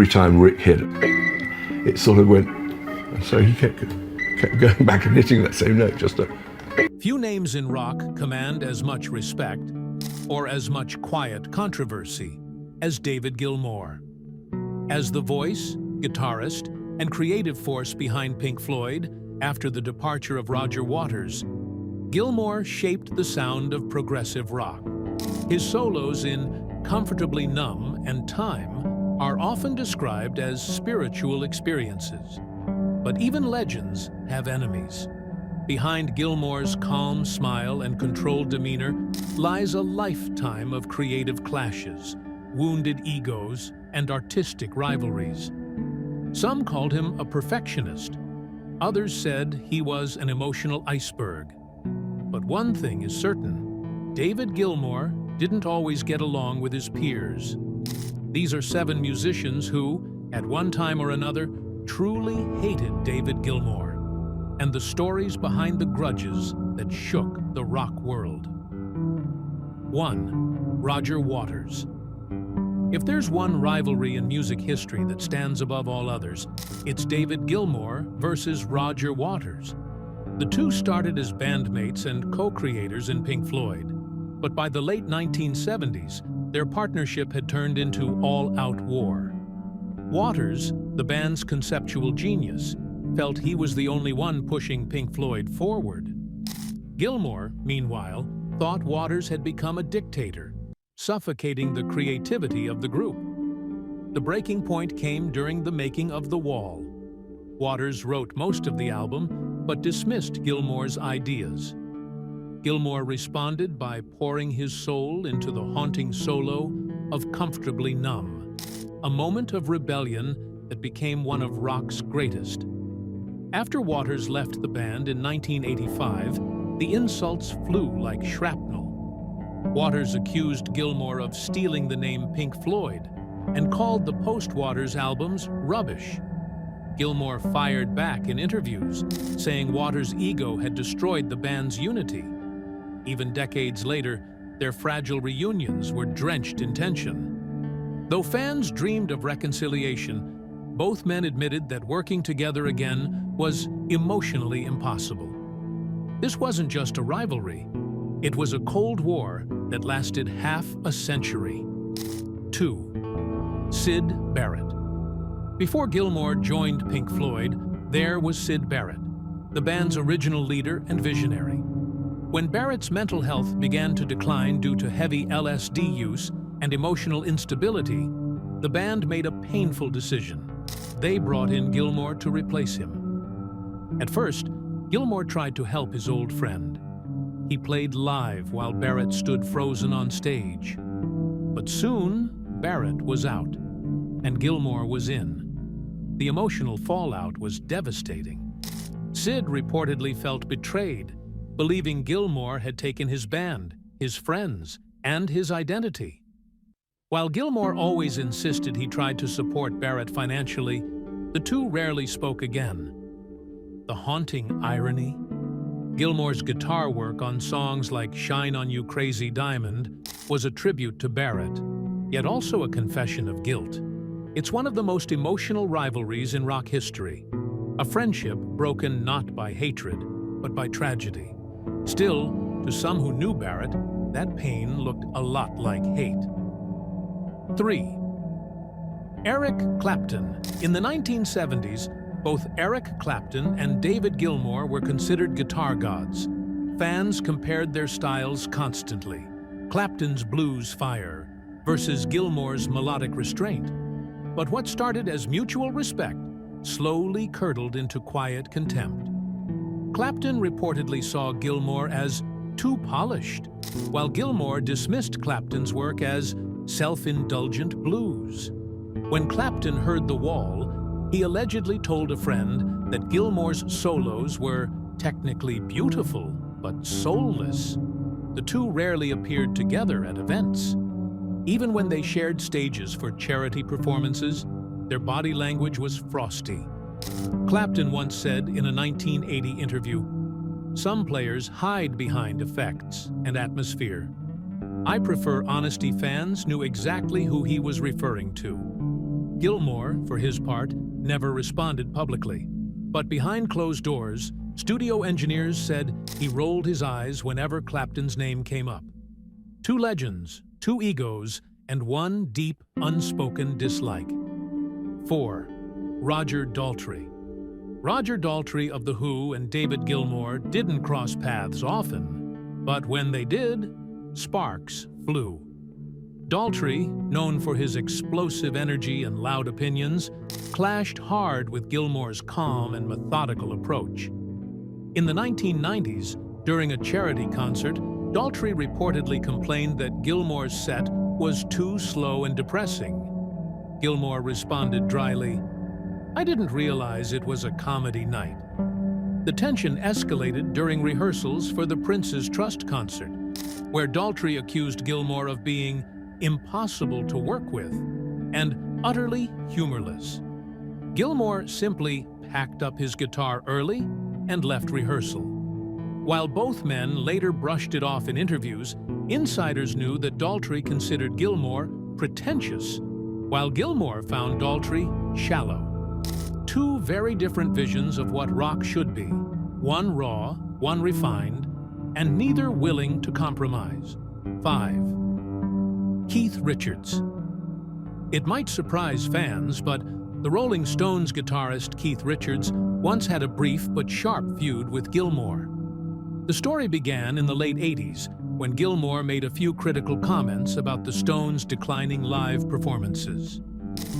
every time Rick hit it sort of went, and so he kept going back and hitting that same note, just a... Few names in rock command as much respect, or as much quiet controversy, as David Gilmour. As the voice, guitarist, and creative force behind Pink Floyd, after the departure of Roger Waters, Gilmour shaped the sound of progressive rock. His solos in Comfortably Numb and Time are often described as spiritual experiences. But even legends have enemies. Behind Gilmour's calm smile and controlled demeanor lies a lifetime of creative clashes, wounded egos, and artistic rivalries. Some called him a perfectionist. Others said he was an emotional iceberg. But one thing is certain: David Gilmour didn't always get along with his peers. These are 7 musicians who, at one time or another, truly hated David Gilmour, and the stories behind the grudges that shook the rock world. 1. Roger Waters. If there's one rivalry in music history that stands above all others, it's David Gilmour versus Roger Waters. The two started as bandmates and co-creators in Pink Floyd, but by the late 1970s, their partnership had turned into all-out war. Waters, the band's conceptual genius, felt he was the only one pushing Pink Floyd forward. Gilmour, meanwhile, thought Waters had become a dictator, suffocating the creativity of the group. The breaking point came during the making of The Wall. Waters wrote most of the album, but dismissed Gilmour's ideas. Gilmour responded by pouring his soul into the haunting solo of Comfortably Numb, a moment of rebellion that became one of rock's greatest. After Waters left the band in 1985, the insults flew like shrapnel. Waters accused Gilmour of stealing the name Pink Floyd and called the post-Waters albums rubbish. Gilmour fired back in interviews, saying Waters' ego had destroyed the band's unity. Even decades later, their fragile reunions were drenched in tension. Though fans dreamed of reconciliation, both men admitted that working together again was emotionally impossible. This wasn't just a rivalry. It was a Cold War that lasted half a century. 2. Syd Barrett. Before Gilmour joined Pink Floyd, there was Syd Barrett, the band's original leader and visionary. When Barrett's mental health began to decline due to heavy LSD use and emotional instability, the band made a painful decision. They brought in Gilmour to replace him. At first, Gilmour tried to help his old friend. He played live while Barrett stood frozen on stage. But soon, Barrett was out, and Gilmour was in. The emotional fallout was devastating. Syd reportedly felt betrayed, believing Gilmour had taken his band, his friends, and his identity. While Gilmour always insisted he tried to support Barrett financially, the two rarely spoke again. The haunting irony? Gilmour's guitar work on songs like Shine on You Crazy Diamond was a tribute to Barrett, yet also a confession of guilt. It's one of the most emotional rivalries in rock history, a friendship broken not by hatred, but by tragedy. Still, to some who knew Barrett, that pain looked a lot like hate. 3. Eric Clapton. In the 1970s, both Eric Clapton and David Gilmour were considered guitar gods. Fans compared their styles constantly. Clapton's blues fire versus Gilmour's melodic restraint. But what started as mutual respect slowly curdled into quiet contempt. Clapton reportedly saw Gilmour as too polished, while Gilmour dismissed Clapton's work as self-indulgent blues. When Clapton heard The Wall, he allegedly told a friend that Gilmour's solos were technically beautiful, but soulless. The two rarely appeared together at events. Even when they shared stages for charity performances, their body language was frosty. Clapton once said in a 1980 interview, "Some players hide behind effects and atmosphere. I prefer honesty." Fans knew exactly who he was referring to. Gilmour, for his part, never responded publicly. But behind closed doors, studio engineers said he rolled his eyes whenever Clapton's name came up. Two legends, two egos, and one deep, unspoken dislike. 4. Roger Daltrey. Roger Daltrey of The Who and David Gilmour didn't cross paths often, but when they did, sparks flew. Daltrey, known for his explosive energy and loud opinions, clashed hard with Gilmour's calm and methodical approach. In the 1990s, during a charity concert, Daltrey reportedly complained that Gilmour's set was too slow and depressing. Gilmour responded dryly, "I didn't realize it was a comedy night." The tension escalated during rehearsals for the Prince's Trust concert, where Daltrey accused Gilmour of being impossible to work with and utterly humorless. Gilmour simply packed up his guitar early and left rehearsal. While both men later brushed it off in interviews, insiders knew that Daltrey considered Gilmour pretentious, while Gilmour found Daltrey shallow. Two very different visions of what rock should be, one raw, one refined, and neither willing to compromise. 5. Keith Richards. It might surprise fans, but the Rolling Stones guitarist Keith Richards once had a brief but sharp feud with Gilmour. The story began in the late 80s, when Gilmour made a few critical comments about the Stones' declining live performances.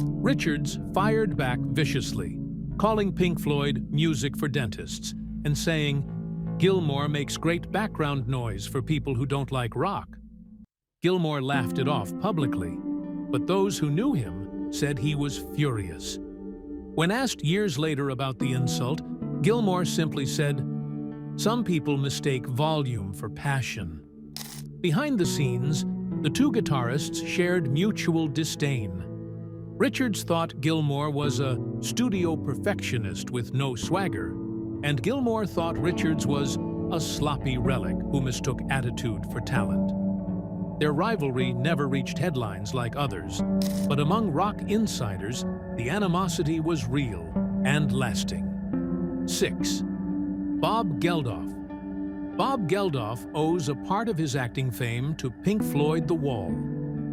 Richards fired back viciously, calling Pink Floyd music for dentists, and saying, "Gilmour makes great background noise for people who don't like rock." Gilmour laughed it off publicly, but those who knew him said he was furious. When asked years later about the insult, Gilmour simply said, "Some people mistake volume for passion." Behind the scenes, the two guitarists shared mutual disdain. Richards thought Gilmour was a studio perfectionist with no swagger, and Gilmour thought Richards was a sloppy relic who mistook attitude for talent. Their rivalry never reached headlines like others, but among rock insiders, the animosity was real and lasting. 6. Bob Geldof. Bob Geldof owes a part of his acting fame to Pink Floyd The Wall,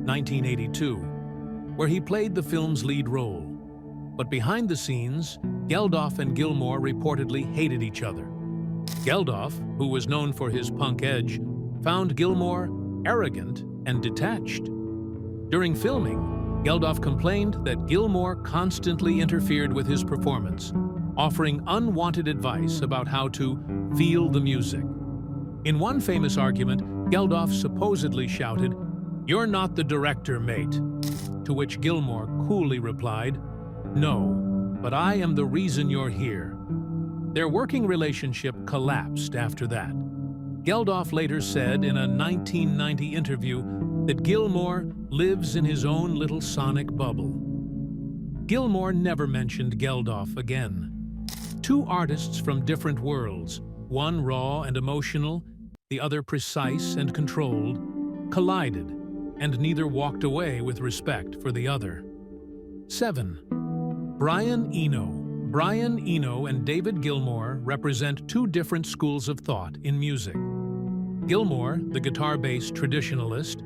1982, where he played the film's lead role. But behind the scenes, Geldof and Gilmour reportedly hated each other. Geldof, who was known for his punk edge, found Gilmour arrogant and detached. During filming, Geldof complained that Gilmour constantly interfered with his performance, offering unwanted advice about how to feel the music. In one famous argument, Geldof supposedly shouted, "You're not the director, mate," to which Gilmour coolly replied, "No, but I am the reason you're here." Their working relationship collapsed after that. Geldof later said in a 1990 interview that Gilmour lives in his own little sonic bubble. Gilmour never mentioned Geldof again. Two artists from different worlds, one raw and emotional, the other precise and controlled, collided, and neither walked away with respect for the other. 7. Brian Eno. Brian Eno and David Gilmour represent two different schools of thought in music. Gilmour, the guitar-based traditionalist;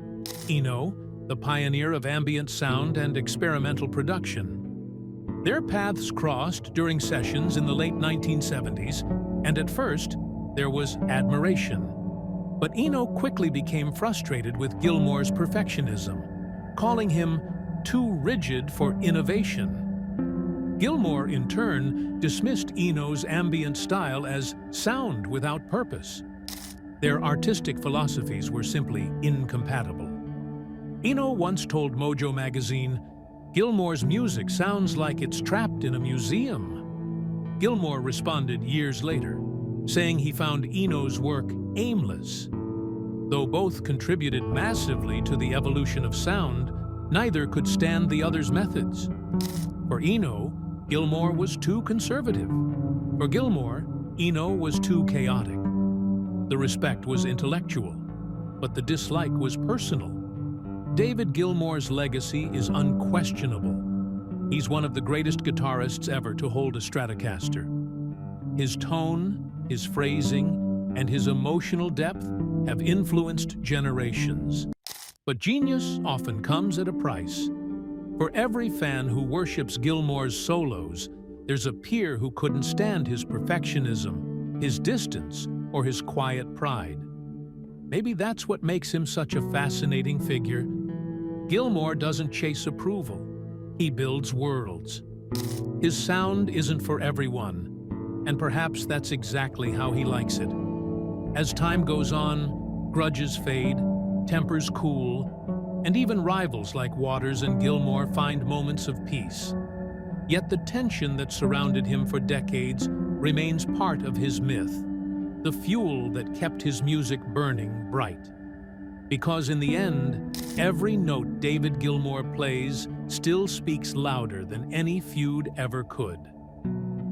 Eno, the pioneer of ambient sound and experimental production. Their paths crossed during sessions in the late 1970s, and at first, there was admiration. But Eno quickly became frustrated with Gilmour's perfectionism, calling him too rigid for innovation. Gilmour, in turn, dismissed Eno's ambient style as sound without purpose. Their artistic philosophies were simply incompatible. Eno once told Mojo magazine, "Gilmour's music sounds like it's trapped in a museum." Gilmour responded years later, saying he found Eno's work aimless. Though both contributed massively to the evolution of sound, neither could stand the other's methods. For Eno, Gilmour was too conservative. For Gilmour, Eno was too chaotic. The respect was intellectual, but the dislike was personal. David Gilmour's legacy is unquestionable. He's one of the greatest guitarists ever to hold a Stratocaster. His tone, his phrasing, and his emotional depth have influenced generations. But genius often comes at a price. For every fan who worships Gilmour's solos, there's a peer who couldn't stand his perfectionism, his distance, or his quiet pride. Maybe that's what makes him such a fascinating figure. Gilmour doesn't chase approval. He builds worlds. His sound isn't for everyone, and perhaps that's exactly how he likes it. As time goes on, grudges fade, tempers cool, and even rivals like Waters and Gilmour find moments of peace. Yet the tension that surrounded him for decades remains part of his myth, the fuel that kept his music burning bright. Because in the end, every note David Gilmour plays still speaks louder than any feud ever could.